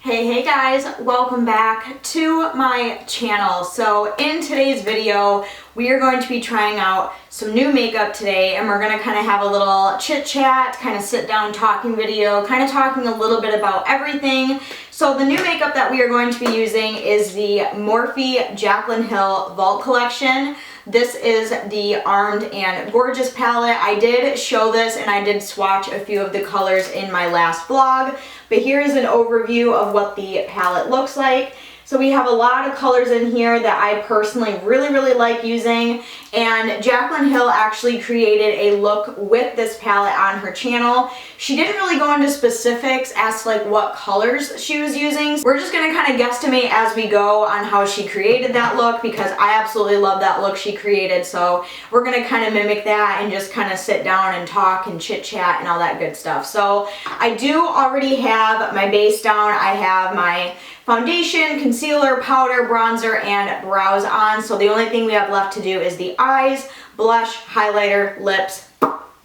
Hey guys, welcome back to my channel. So in today's video, we are going to be trying out some new makeup today, and we're going to kind of have a little chit chat, kind of sit down talking video, kind of talking a little bit about everything. So the new makeup that we are going to be using is the Morphe Jaclyn Hill Vault Collection. This is the Armed and Gorgeous palette. I did show this and I did swatch a few of the colors in my last vlog, but here is an overview of what the palette looks like. So we have a lot of colors in here that I personally really like using, and Jaclyn Hill actually created a look with this palette on her channel. She didn't really go into specifics as to like what colors she was using. We're just going to kind of guesstimate as we go on how she created that look, because I absolutely love that look she created. So we're going to kind of mimic that and just kind of sit down and talk and chit chat and all that good stuff. So I do already have my base down. I have my foundation, concealer, powder, bronzer, and brows on. So the only thing we have left to do is the eyes, blush, highlighter, lips,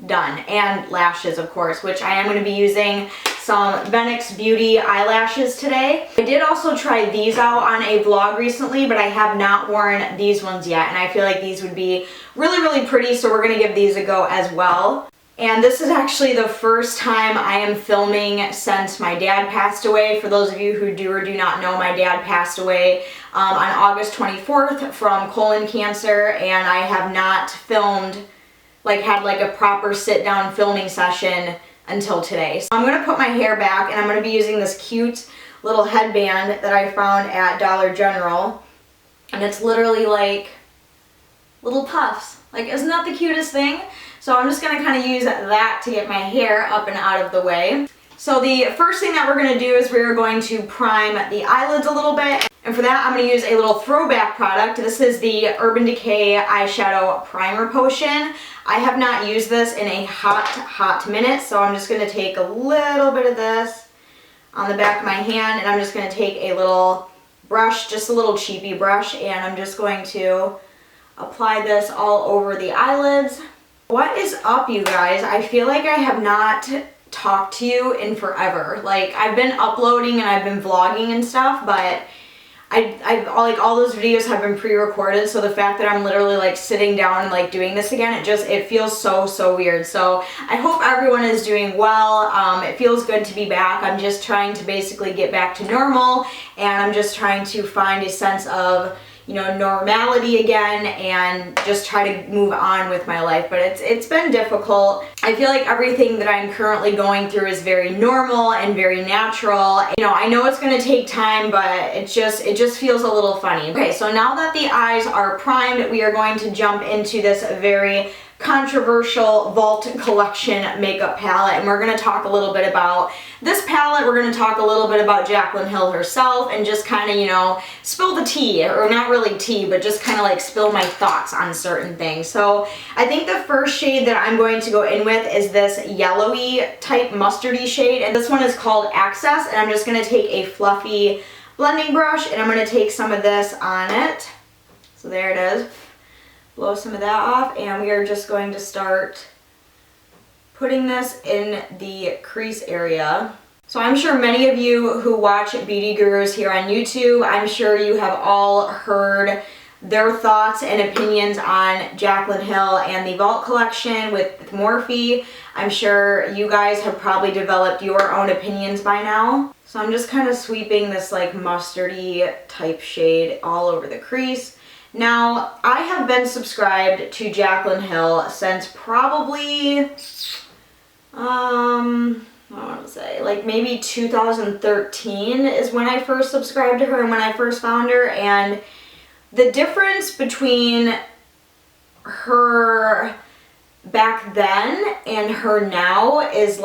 done. And lashes, of course, which I am going to be using some Vanity Beauty eyelashes today. I did also try these out on a vlog recently, but I have not worn these ones yet, and I feel like these would be really pretty, so we're going to give these a go as well. And this is actually the first time I am filming since my dad passed away. For those of you who do or do not know, my dad passed away on August 24th from colon cancer, and I have not filmed, had a proper sit down filming session until today. So I'm going to put my hair back, and I'm going to be using this cute little headband that I found at Dollar General, and it's literally like little puffs. Isn't that the cutest thing? So I'm just going to kind of use that to get my hair up and out of the way. So the first thing that we're going to do is we're going to prime the eyelids a little bit. And for that, I'm going to use a little throwback product. This is the Urban Decay Eyeshadow Primer Potion. I have not used this in a hot minute, so I'm just going to take a little bit of this on the back of my hand, and I'm just going to take a little brush, just a little cheapy brush, and I'm just going to apply this all over the eyelids. What is up, you guys? I feel like I have not talked to you in forever. I've been uploading and I've been vlogging and stuff, but I've all those videos have been pre-recorded, so the fact that I'm literally sitting down and doing this again, it feels so weird. So I hope everyone is doing well. It feels good to be back. I'm just trying to basically get back to normal, and I'm just trying to find a sense of normality again, and just try to move on with my life. But it's been difficult. I feel like everything that I'm currently going through is very normal and very natural. I know it's going to take time, but it just feels a little funny. Okay, so now that the eyes are primed, we are going to jump into this very controversial Vault Collection makeup palette, and we're going to talk a little bit about this palette. We're going to talk a little bit about Jaclyn Hill herself, and just kind of, spill the tea, or not really tea, but just kind of spill my thoughts on certain things. So I think the first shade that I'm going to go in with is this yellowy type mustardy shade, and this one is called Access, and I'm just going to take a fluffy blending brush, and I'm going to take some of this on it. So there it is. Blow some of that off, and we are just going to start putting this in the crease area. So I'm sure many of you who watch Beauty Gurus here on YouTube, I'm sure you have all heard their thoughts and opinions on Jaclyn Hill and the Vault Collection with Morphe. I'm sure you guys have probably developed your own opinions by now. So I'm just kind of sweeping this mustardy type shade all over the crease. Now, I have been subscribed to Jaclyn Hill since probably, I want to say, maybe 2013 is when I first subscribed to her and when I first found her, and the difference between her back then and her now is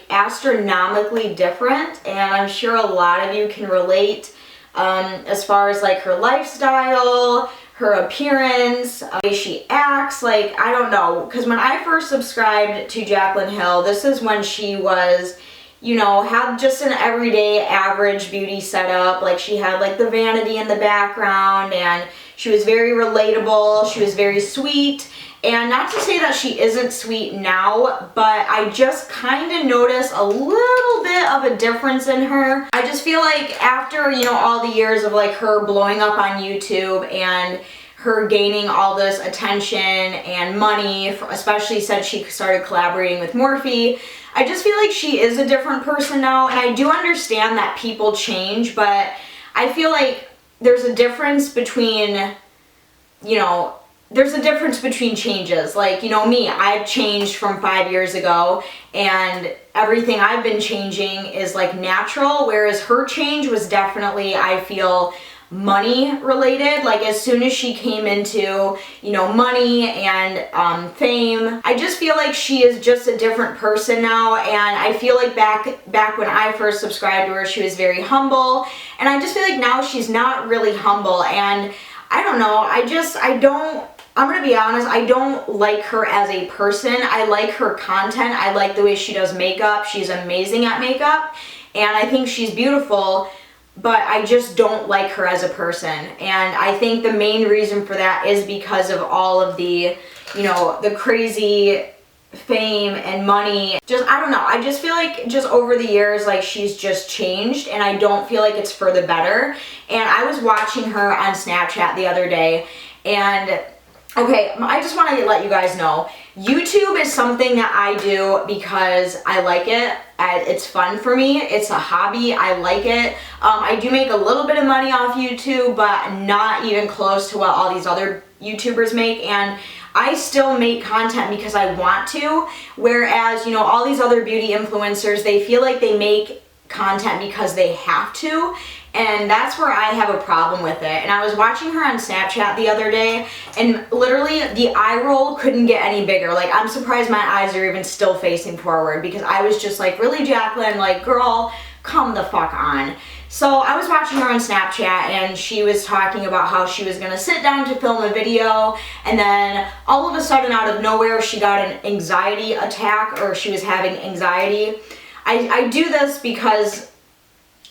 astronomically different, and I'm sure a lot of you can relate as far as her lifestyle, her appearance, the way she acts. I don't know, because when I first subscribed to Jaclyn Hill, this is when she was, had just an everyday average beauty setup. She had the vanity in the background, and she was very relatable, she was very sweet, And not to say that she isn't sweet now, but I just kind of notice a little bit of a difference in her. I just feel like after, you know, all the years of like her blowing up on YouTube and her gaining all this attention and money, especially since she started collaborating with Morphe, I just feel like she is a different person now. And I do understand that people change, but I feel like there's a difference between, you know, there's a difference between changes. Like, you know, me, I've changed from 5 years ago, and everything I've been changing is like natural, whereas her change was definitely, I feel, money related. Like as soon as she came into, you know, money and fame, I just feel like she is just a different person now. And I feel like back when I first subscribed to her, she was very humble, and I just feel like now she's not really humble. And I don't know, I'm gonna be honest, I don't like her as a person. I like her content. I like the way she does makeup. She's amazing at makeup, and I think she's beautiful, but I just don't like her as a person. And I think the main reason for that is because of all of the, you know, the crazy fame and money. Just, I don't know, I just feel like just over the years, like she's just changed, and I don't feel like it's for the better. And I was watching her on Snapchat the other day, and okay, I just want to let you guys know, YouTube is something that I do because I like it. It's fun for me. It's a hobby. I like it. I do make a little bit of money off YouTube, but not even close to what all these other YouTubers make. And I still make content because I want to, whereas, you know, all these other beauty influencers, they feel like they make content because they have to. And that's where I have a problem with it. And I was watching her on Snapchat the other day, and literally the eye roll couldn't get any bigger. Like, I'm surprised my eyes are even still facing forward, because I was just like, really, Jaclyn? Like, girl, come the fuck on. So I was watching her on Snapchat, and she was talking about how she was gonna sit down to film a video, and then all of a sudden, out of nowhere, she got an anxiety attack, or she was having anxiety. I do this because,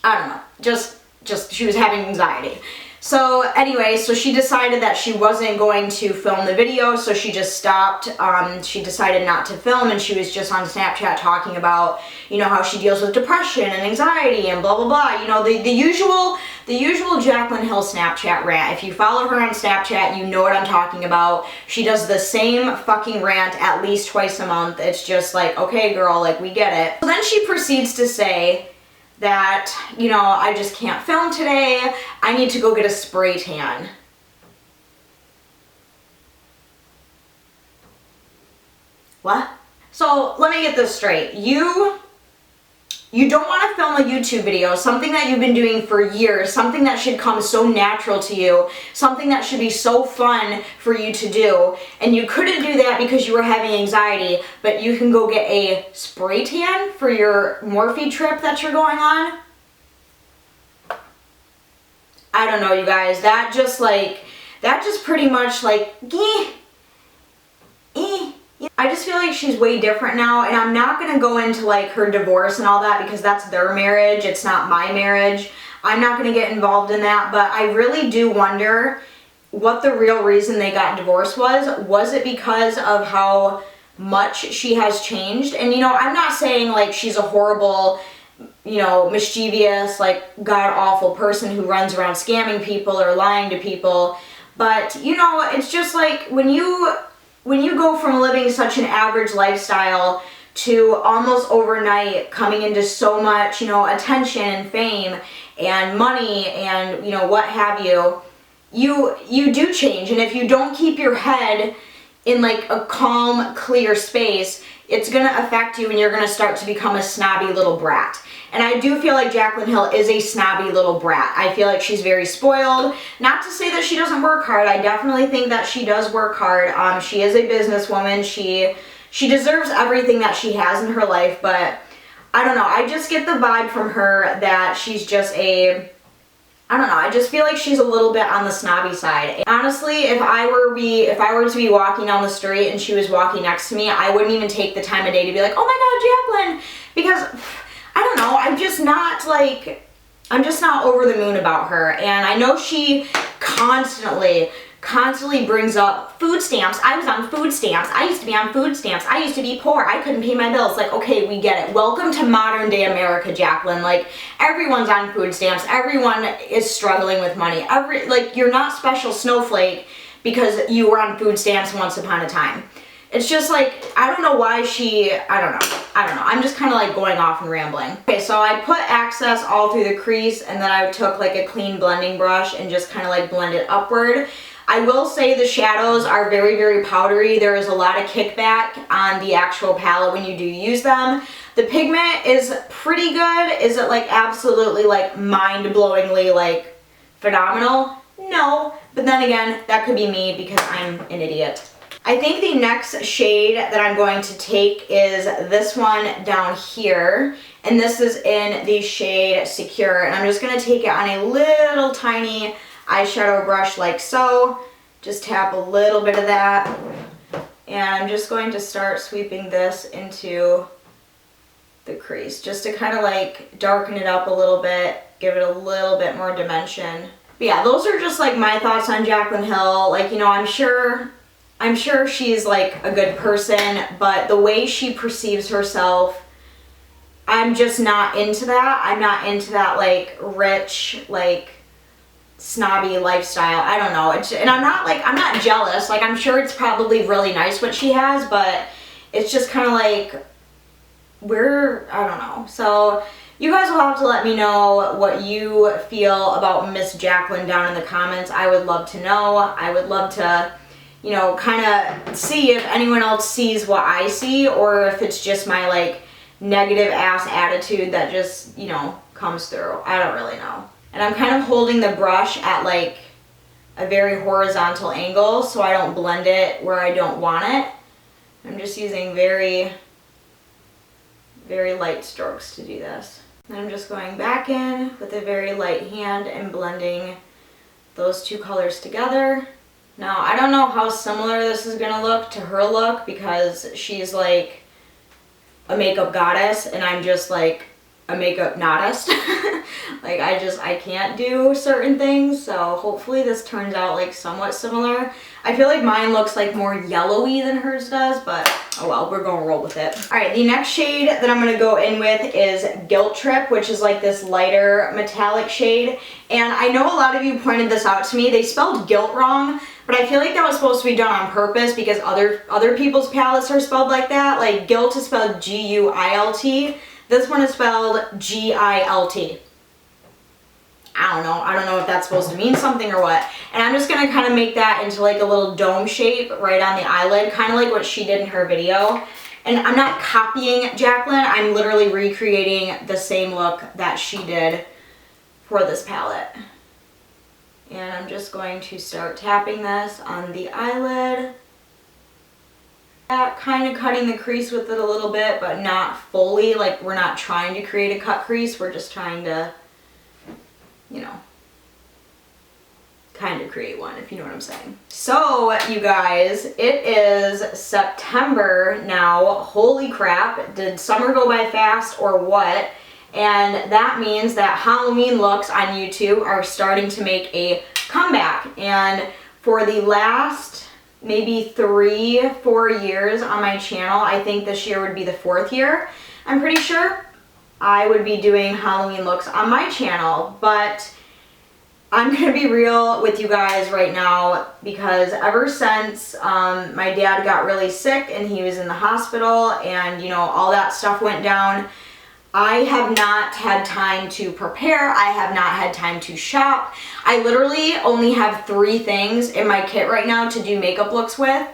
I don't know, just she was having anxiety. So anyway, so she decided that she wasn't going to film the video, so she just stopped. She decided not to film, and she was just on Snapchat talking about, you know, how she deals with depression and anxiety and blah blah blah. You know, the usual Jaclyn Hill Snapchat rant. If you follow her on Snapchat, you know what I'm talking about. She does the same fucking rant at least twice a month. It's just like, okay girl, like, we get it. So then she proceeds to say that, you know, I just can't film today. I need to go get a spray tan. What? So let me get this straight. You don't want to film a YouTube video, something that you've been doing for years, something that should come so natural to you, something that should be so fun for you to do, and you couldn't do that because you were having anxiety, but you can go get a spray tan for your Morphe trip that you're going on? I don't know, you guys, that just pretty much like, I just feel like she's way different now, and I'm not going to go into like her divorce and all that because that's their marriage, it's not my marriage. I'm not going to get involved in that, but I really do wonder what the real reason they got divorced was. Was it because of how much she has changed? And you know, I'm not saying like she's a horrible, you know, mischievous, like god-awful person who runs around scamming people or lying to people, but you know, it's just like when you go from living such an average lifestyle to almost overnight coming into so much, you know, attention and fame and money and, you know, what have you, you do change. And if you don't keep your head in like a calm, clear space, it's going to affect you, and you're going to start to become a snobby little brat. And I do feel like Jaclyn Hill is a snobby little brat. I feel like she's very spoiled. Not to say that she doesn't work hard. I definitely think that she does work hard. She is a businesswoman. She deserves everything that she has in her life, but I don't know. I just get the vibe from her that she's just I don't know, I just feel like she's a little bit on the snobby side. Honestly, if I were to be walking down the street and she was walking next to me, I wouldn't even take the time of day to be like, oh my god, Jaclyn, because I don't know, I'm just not over the moon about her. And I know she constantly constantly brings up food stamps. I was on food stamps. I used to be on food stamps. I used to be poor. I couldn't pay my bills. Like, okay, we get it. Welcome to modern day America, Jaclyn. Like, everyone's on food stamps. Everyone is struggling with money. Like, you're not special snowflake because you were on food stamps once upon a time. It's just like, I don't know why I don't know. I'm just kind of like going off and rambling. Okay, so I put access all through the crease, and then I took like a clean blending brush and just kind of like blend it upward. I will say the shadows are very, very powdery. There is a lot of kickback on the actual palette when you do use them. The pigment is pretty good. Is it like absolutely like mind-blowingly like phenomenal? No, but then again, that could be me because I'm an idiot. I think the next shade that I'm going to take is this one down here, and this is in the shade Secure, and I'm just going to take it on a little tiny eyeshadow brush like so. Just tap a little bit of that, and I'm just going to start sweeping this into the crease just to kind of like darken it up a little bit, give it a little bit more dimension. But yeah, those are just like my thoughts on Jaclyn Hill. Like, you know, I'm sure she's like a good person, but the way she perceives herself, I'm just not into that. I'm not into that like rich, like snobby lifestyle. I don't know. And I'm not jealous. Like, I'm sure it's probably really nice what she has, but it's just kind of like, I don't know. So you guys will have to let me know what you feel about Miss Jaclyn down in the comments. I would love to know. I would love to, you know, kind of see if anyone else sees what I see, or if it's just my like negative ass attitude that just, you know, comes through. I don't really know. And I'm kind of holding the brush at like a very horizontal angle so I don't blend it where I don't want it. I'm just using very, very light strokes to do this. And I'm just going back in with a very light hand and blending those two colors together. Now, I don't know how similar this is gonna look to her look because she's like a makeup goddess and I'm just like a makeup noddist. Like, I can't do certain things, so hopefully this turns out like somewhat similar. I feel like mine looks like more yellowy than hers does, but oh well, we're gonna roll with it. All right, the next shade that I'm gonna go in with is Guilt Trip, which is like this lighter metallic shade. And I know a lot of you pointed this out to me. They spelled guilt wrong, but I feel like that was supposed to be done on purpose because other people's palettes are spelled like that. Like, Guilt is spelled G-U-I-L-T. This one is spelled G-I-L-T. I don't know if that's supposed to mean something or what. And I'm just gonna kind of make that into like a little dome shape right on the eyelid, kind of like what she did in her video. And I'm not copying Jaclyn, I'm literally recreating the same look that she did for this palette. And I'm just going to start tapping this on the eyelid. Kind of cutting the crease with it a little bit, but not fully. Like, we're not trying to create a cut crease, we're just trying to, you know, kind of create one, if you know what I'm saying. So, you guys, it is September now. Holy crap, did summer go by fast or what? And that means that Halloween looks on YouTube are starting to make a comeback. And for the last maybe 3-4 years on my channel, I think this year would be the 4th year, I'm pretty sure, I would be doing Halloween looks on my channel. But I'm gonna be real with you guys right now, because ever since my dad got really sick and he was in the hospital and, you know, all that stuff went down, I have not had time to prepare. I have not had time to shop. I literally only have 3 things in my kit right now to do makeup looks with.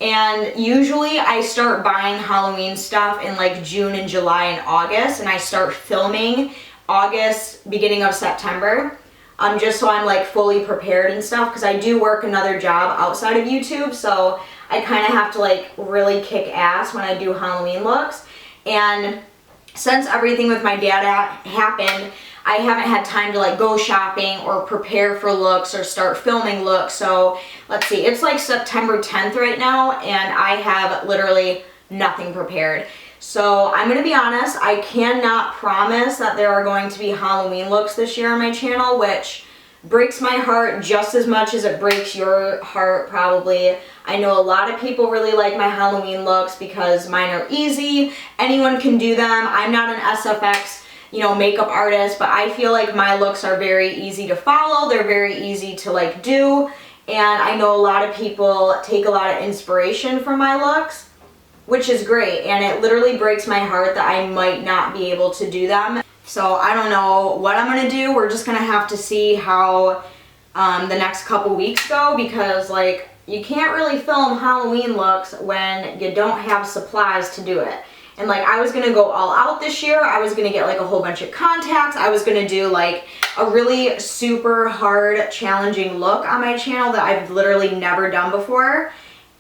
And usually I start buying Halloween stuff in like June and July and August, and I start filming August, beginning of September. Just so I'm like fully prepared and stuff, because I do work another job outside of YouTube, so I kind of have to like really kick ass when I do Halloween looks. And since everything with my dad happened, I haven't had time to like go shopping or prepare for looks or start filming looks. So let's see, it's like September 10th right now and I have literally nothing prepared. So I'm gonna be honest, I cannot promise that there are going to be Halloween looks this year on my channel, which breaks my heart just as much as it breaks your heart probably. I know a lot of people really like my Halloween looks because mine are easy. Anyone can do them. I'm not an SFX, you know, makeup artist, but I feel like my looks are very easy to follow. They're very easy to like do. And I know a lot of people take a lot of inspiration from my looks, which is great. And it literally breaks my heart that I might not be able to do them. So I don't know what I'm gonna do. We're just gonna have to see how the next couple weeks go, because like you can't really film Halloween looks when you don't have supplies to do it. And like I was gonna go all out this year. I was gonna get like a whole bunch of contacts. I was gonna do like a really super hard challenging look on my channel that I've literally never done before.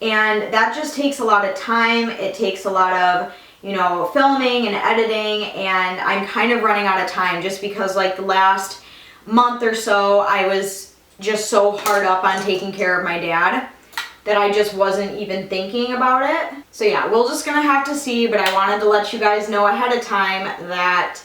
And that just takes a lot of time. It takes a lot of, you know, filming and editing, and I'm kind of running out of time just because like the last month or so I was just so hard up on taking care of my dad that I just wasn't even thinking about it. So yeah, we're just gonna have to see, but I wanted to let you guys know ahead of time that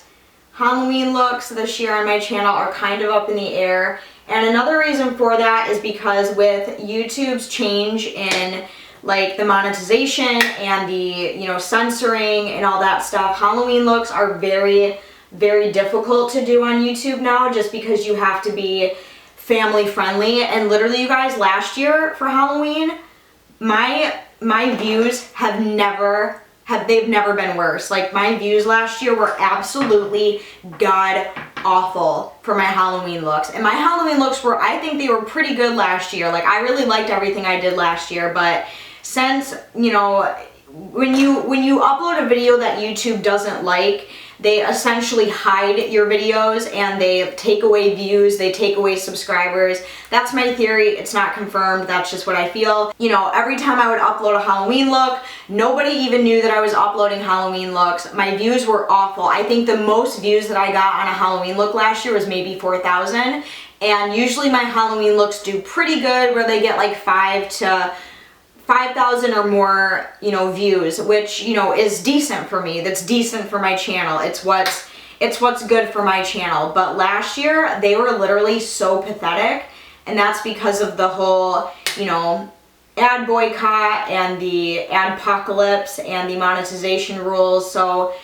Halloween looks this year on my channel are kind of up in the air. And another reason for that is because with YouTube's change in like the monetization and the, you know, censoring and all that stuff, Halloween looks are very, very difficult to do on YouTube now, just because you have to be family friendly. And literally, you guys, last year for Halloween, my views they've never been worse. Like my views last year were absolutely god awful for my Halloween looks. And my Halloween looks were, I think they were pretty good last year. Like I really liked everything I did last year, but since, you know, when you upload a video that YouTube doesn't like, they essentially hide your videos and they take away views, they take away subscribers. That's my theory. It's not confirmed. That's just what I feel. You know, every time I would upload a Halloween look, nobody even knew that I was uploading Halloween looks. My views were awful. I think the most views that I got on a Halloween look last year was maybe 4,000. And usually my Halloween looks do pretty good, where they get like 5,000 or more, you know, views, which, you know, is decent for me. That's decent for my channel. It's what's good for my channel. But last year, they were literally so pathetic, and that's because of the whole, you know, ad boycott and the adpocalypse and the monetization rules. So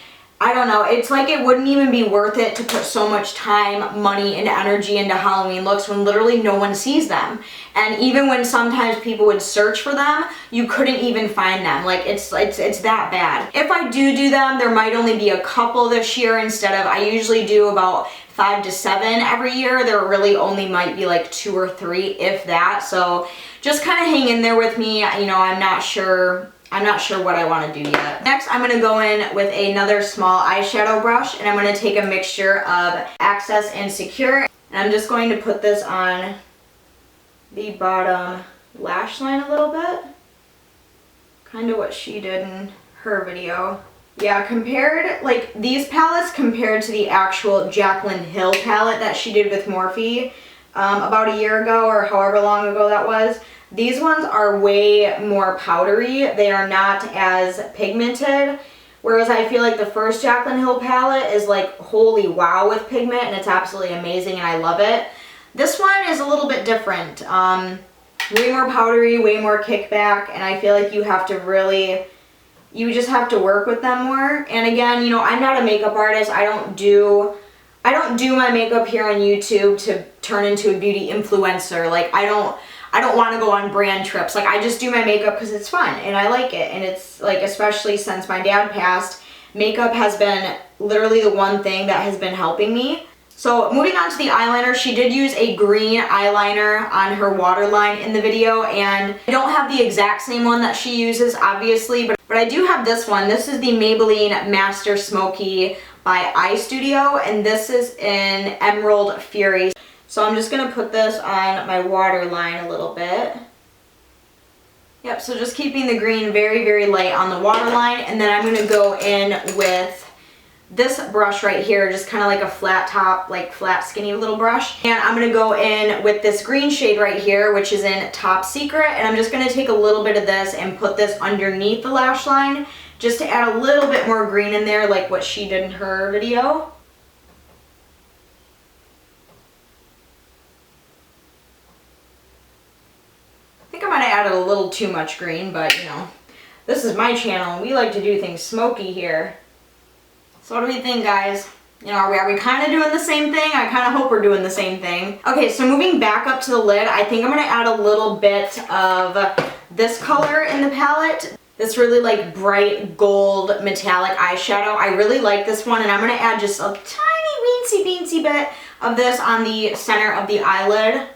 I don't know, it's like it wouldn't even be worth it to put so much time, money, and energy into Halloween looks when literally no one sees them. And even when sometimes people would search for them, you couldn't even find them. Like it's that bad. If I do them, there might only be a couple this year instead of, I usually do about 5 to 7 every year. There really only might be like 2 or 3, if that. So just kind of hang in there with me. You know, I'm not sure what I want to do yet. Next, I'm going to go in with another small eyeshadow brush, and I'm going to take a mixture of Access and Secure, and I'm just going to put this on the bottom lash line a little bit. Kind of what she did in her video. Yeah, compared, like these palettes compared to the actual Jaclyn Hill palette that she did with Morphe about a year ago or however long ago that was, these ones are way more powdery. They are not as pigmented, whereas I feel like the first Jaclyn Hill palette is like holy wow with pigment, and it's absolutely amazing and I love it. This one is a little bit different. Way more powdery, way more kickback, and I feel like you have to really, you just have to work with them more. And again, you know, I'm not a makeup artist. I don't do my makeup here on YouTube to turn into a beauty influencer. Like I don't want to go on brand trips. Like I just do my makeup because it's fun and I like it. And it's like, especially since my dad passed, makeup has been literally the one thing that has been helping me. So moving on to the eyeliner, she did use a green eyeliner on her waterline in the video, and I don't have the exact same one that she uses, obviously, but I do have this one. This is the Maybelline Master Smoky by Eye Studio, and this is in Emerald Fury. So I'm just going to put this on my waterline a little bit. Yep, so just keeping the green very, very light on the waterline, and then I'm going to go in with this brush right here, just kind of like a flat top, like flat skinny little brush. And I'm going to go in with this green shade right here, which is in Top Secret, and I'm just going to take a little bit of this and put this underneath the lash line, just to add a little bit more green in there, like what she did in her video. added a little too much green, but you know, this is my channel and we like to do things smoky here. So what do we think, guys? You know, are we kind of doing the same thing? I kind of hope we're doing the same thing. Okay, so moving back up to the lid, I think I'm going to add a little bit of this color in the palette. This really like bright gold metallic eyeshadow. I really like this one, and I'm going to add just a tiny weensy bit of this on the center of the eyelid.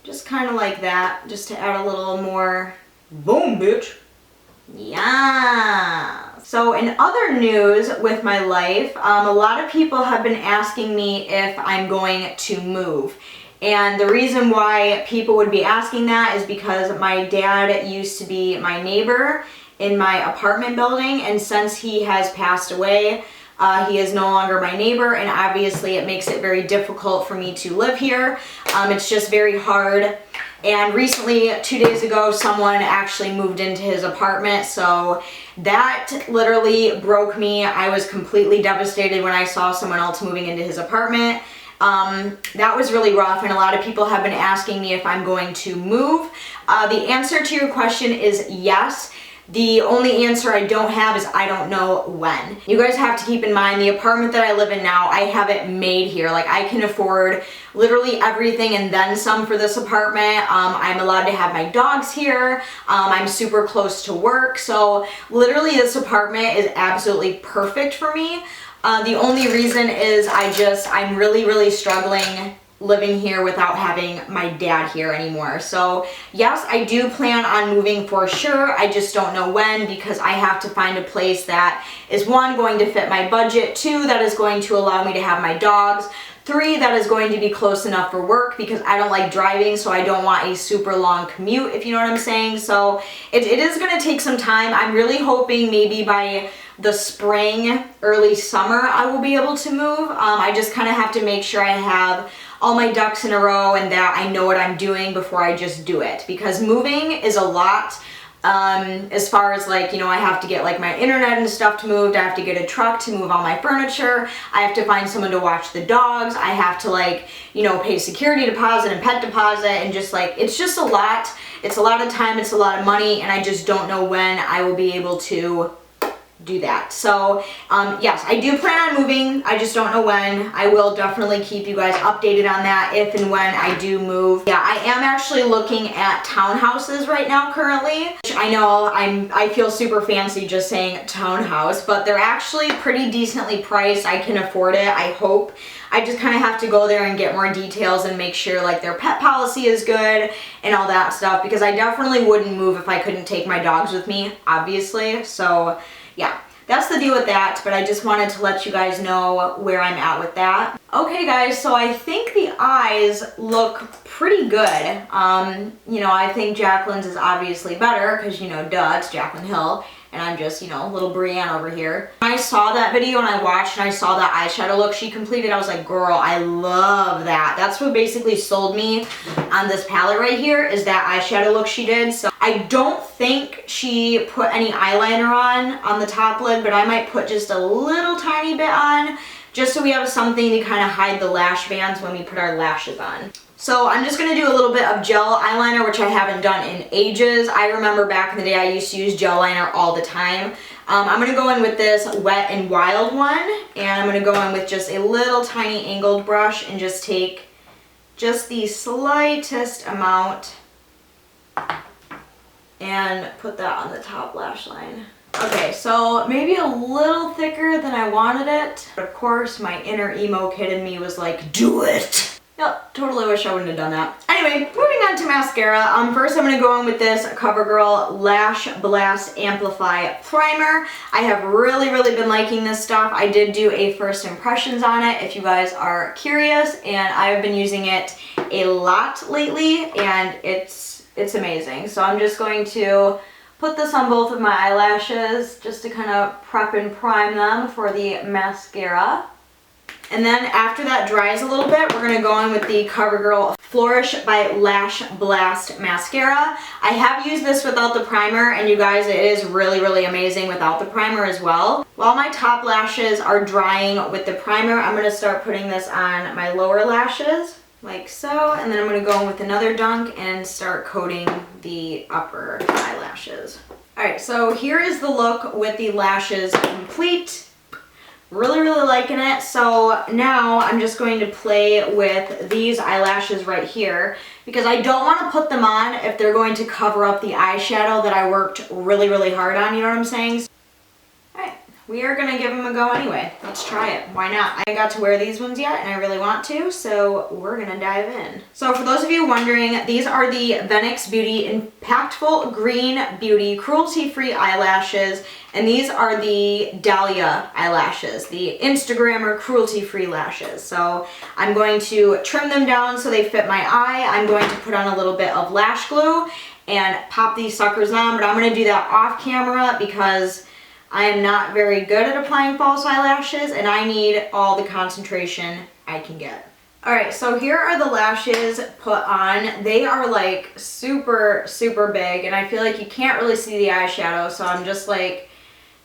Just kind of like that, just to add a little more boom, bitch. Yeah. So in other news with my life, a lot of people have been asking me if I'm going to move. And the reason why people would be asking that is because my dad used to be my neighbor in my apartment building, and since he has passed away, he is no longer my neighbor, and obviously it makes it very difficult for me to live here. It's just very hard. And recently, 2 days ago, someone actually moved into his apartment, so that literally broke me. I was completely devastated when I saw someone else moving into his apartment. That was really rough, and a lot of people have been asking me if I'm going to move. The answer to your question is yes. The only answer I don't have is I don't know when. You guys have to keep in mind, the apartment that I live in now, I have it made here. Like, I can afford literally everything and then some for this apartment. I'm allowed to have my dogs here. I'm super close to work. So literally this apartment is absolutely perfect for me. The only reason is I'm really struggling living here without having my dad here anymore. So yes, I do plan on moving for sure. I just don't know when, because I have to find a place that is, one, going to fit my budget, two, that is going to allow me to have my dogs, three, that is going to be close enough for work, because I don't like driving, so I don't want a super long commute, if you know what I'm saying. So it is going to take some time. I'm really hoping maybe by the spring, early summer, I will be able to move. I just kind of have to make sure I have all my ducks in a row and that I know what I'm doing before I just do it, because moving is a lot. As far as, like, you know, I have to get like my internet and stuff to move. I have to get a truck to move all my furniture. I have to find someone to watch the dogs. I have to, like, you know, pay security deposit and pet deposit, and just like, it's just a lot. It's a lot of time, it's a lot of money, and I just don't know when I will be able to do that. So yes, I do plan on moving. I just don't know when. I will definitely keep you guys updated on that if and when I do move. Yeah, I am actually looking at townhouses right now currently. Which I know I feel super fancy just saying townhouse, but they're actually pretty decently priced. I can afford it, I hope. I just kind of have to go there and get more details and make sure like their pet policy is good and all that stuff, because I definitely wouldn't move if I couldn't take my dogs with me, obviously. So yeah, that's the deal with that, but I just wanted to let you guys know where I'm at with that. Okay guys, so I think the eyes look pretty good. You know, I think Jaclyn's is obviously better because, you know, duh, it's Jaclyn Hill, and I'm just, you know, little BreeAnn over here. When I saw that video and I watched and I saw that eyeshadow look she completed, I was like, girl, I love that. That's what basically sold me on this palette right here, is that eyeshadow look she did. So I don't think she put any eyeliner on the top lid, but I might put just a little tiny bit on, just so we have something to kind of hide the lash bands when we put our lashes on. So I'm just going to do a little bit of gel eyeliner, which I haven't done in ages. I remember back in the day I used to use gel liner all the time. I'm going to go in with this Wet n Wild one, and I'm going to go in with just a little tiny angled brush and just take just the slightest amount and put that on the top lash line. Okay, so maybe a little thicker than I wanted it. But of course, my inner emo kid in me was like, do it! Yep, totally wish I wouldn't have done that. Anyway, moving on to mascara. First I'm going to go in with this CoverGirl Lash Blast Amplify Primer. I have really been liking this stuff. I did do a first impressions on it, if you guys are curious, and I've been using it a lot lately, and it's amazing. So I'm just going to put this on both of my eyelashes just to kind of prep and prime them for the mascara. And then after that dries a little bit, we're going to go in with the CoverGirl Flourish by Lash Blast Mascara. I have used this without the primer, and you guys, it is really amazing without the primer as well. While my top lashes are drying with the primer, I'm going to start putting this on my lower lashes. like so, and then I'm going to go in with another dunk and start coating the upper eyelashes. Alright, so here is the look with the lashes complete. Really, really liking it. So now I'm just going to play with these eyelashes right here because I don't want to put them on if they're going to cover up the eyeshadow that I worked really, really hard on, you know what I'm saying? Alright, we are going to give them a go anyway. Let's try it. Why not? I ain't got to wear these ones yet and I really want to, so we're going to dive in. So for those of you wondering, these are the Vanity Beauty Impactful Green Beauty Cruelty-Free Eyelashes, and these are the Dahlia eyelashes, the Instagrammer cruelty-free lashes. So I'm going to trim them down so they fit my eye. I'm going to put on a little bit of lash glue and pop these suckers on, but I'm going to do that off camera because I am not very good at applying false eyelashes and I need all the concentration I can get. Alright, so here are the lashes put on. They are like super, super big and I feel like you can't really see the eyeshadow, so I'm just like,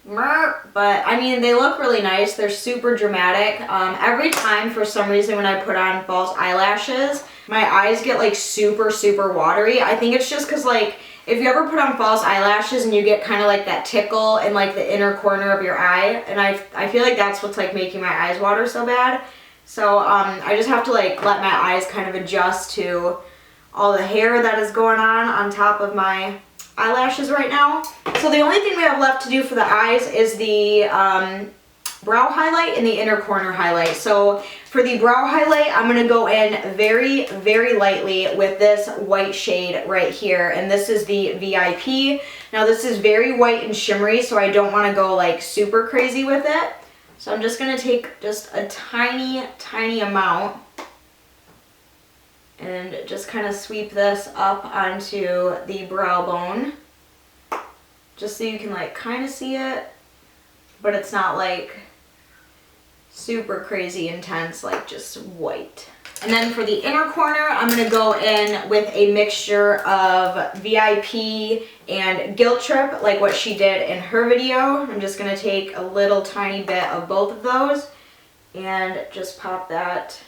but I mean, they look really nice. They're super dramatic. Every time for some reason when I put on false eyelashes, my eyes get like super, super watery. I think it's just because like, if you ever put on false eyelashes and you get kind of like that tickle in like the inner corner of your eye, and I feel like that's what's like making my eyes water so bad. So I just have to like let my eyes kind of adjust to all the hair that is going on top of my eyelashes right now. So the only thing we have left to do for the eyes is the brow highlight and the inner corner highlight. So for the brow highlight, I'm going to go in very, very lightly with this white shade right here. And this is the VIP. Now this is very white and shimmery, so I don't want to go like super crazy with it. So I'm just going to take just a tiny, tiny amount and just kind of sweep this up onto the brow bone. Just so you can like kind of see it, but it's not like super crazy intense, like just white. And then for the inner corner, I'm going to go in with a mixture of VIP and Guilt Trip, like what she did in her video. I'm just going to take a little tiny bit of both of those and just pop that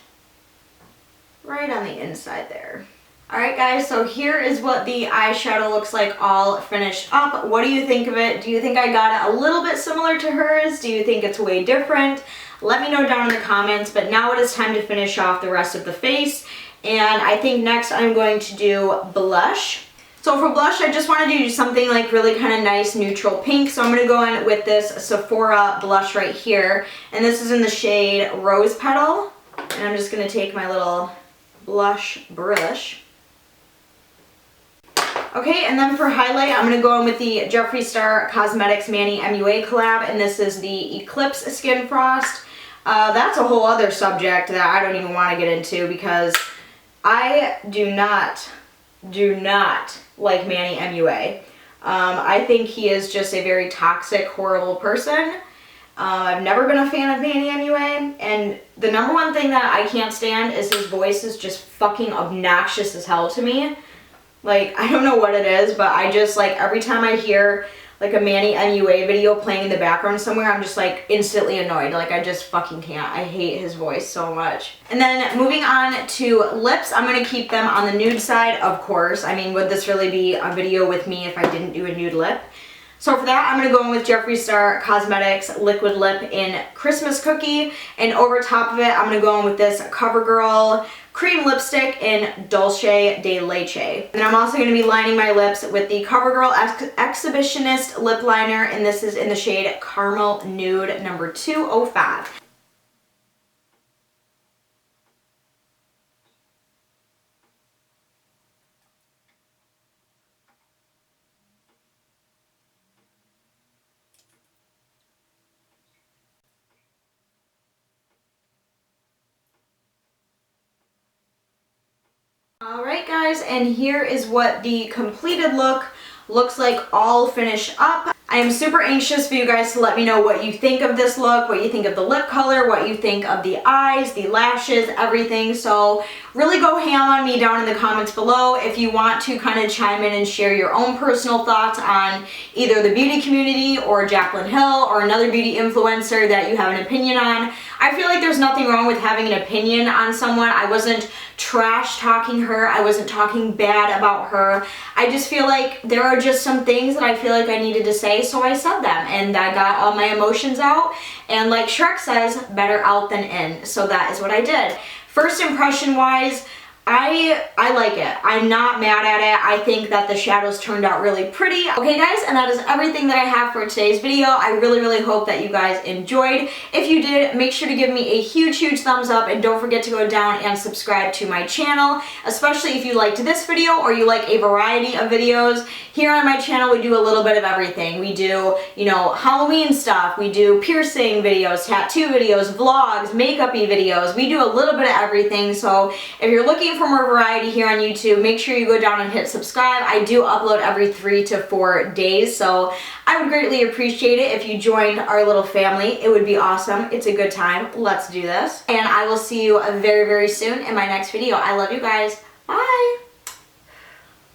right on the inside there. Alright guys, so here is what the eyeshadow looks like all finished up. What do you think of it? Do you think I got it a little bit similar to hers? Do you think it's way different? Let me know down in the comments, but now it is time to finish off the rest of the face. And I think next I'm going to do blush. So for blush, I just wanted to do something like really kind of nice neutral pink. So I'm going to go in with this Sephora blush right here. And this is in the shade Rose Petal. And I'm just going to take my little blush brush. Okay, and then for highlight, I'm going to go in with the Jeffree Star Cosmetics Manny MUA collab, and this is the Eclipse Skin Frost. That's a whole other subject that I don't even want to get into because I do not like Manny MUA. I think he is just a very toxic, horrible person. I've never been a fan of Manny MUA, and the number one thing that I can't stand is his voice is just fucking obnoxious as hell to me. Like, I don't know what it is, but I just, like, every time I hear, like, a Manny MUA video playing in the background somewhere, I'm just, like, instantly annoyed. Like, I just fucking can't. I hate his voice so much. And then moving on to lips, I'm going to keep them on the nude side, of course. I mean, would this really be a video with me if I didn't do a nude lip? So for that, I'm going to go in with Jeffree Star Cosmetics Liquid Lip in Christmas Cookie. And over top of it, I'm going to go in with this CoverGirl Cream Lipstick in Dulce de Leche. And I'm also going to be lining my lips with the CoverGirl Exhibitionist Lip Liner. And this is in the shade Caramel Nude number 205. Alright guys, and here is what the completed look looks like all finished up. I am super anxious for you guys to let me know what you think of this look, what you think of the lip color, what you think of the eyes, the lashes, everything. So really go ham on me down in the comments below if you want to kind of chime in and share your own personal thoughts on either the beauty community or Jaclyn Hill or another beauty influencer that you have an opinion on. I feel like there's nothing wrong with having an opinion on someone. I wasn't trash talking her. I wasn't talking bad about her. I just feel like there are just some things that I feel like I needed to say, so I said them, and I got all my emotions out, and like Shrek says, better out than in, so that is what I did. First impression wise, I like it. I'm not mad at it. I think that the shadows turned out really pretty. Okay guys, and that is everything that I have for today's video. I really hope that you guys enjoyed. If you did, make sure to give me a huge thumbs up, and don't forget to go down and subscribe to my channel, especially if you liked this video or you like a variety of videos. Here on my channel we do a little bit of everything. We do, you know, Halloween stuff, we do piercing videos, tattoo videos, vlogs, makeup-y videos. We do a little bit of everything, so if you're looking for more variety here on YouTube, make sure you go down and hit subscribe. I do upload every 3 to 4 days, so I would greatly appreciate it if you joined our little family. It would be awesome. It's a good time. Let's do this. And I will see you very soon in my next video. I love you guys. Bye!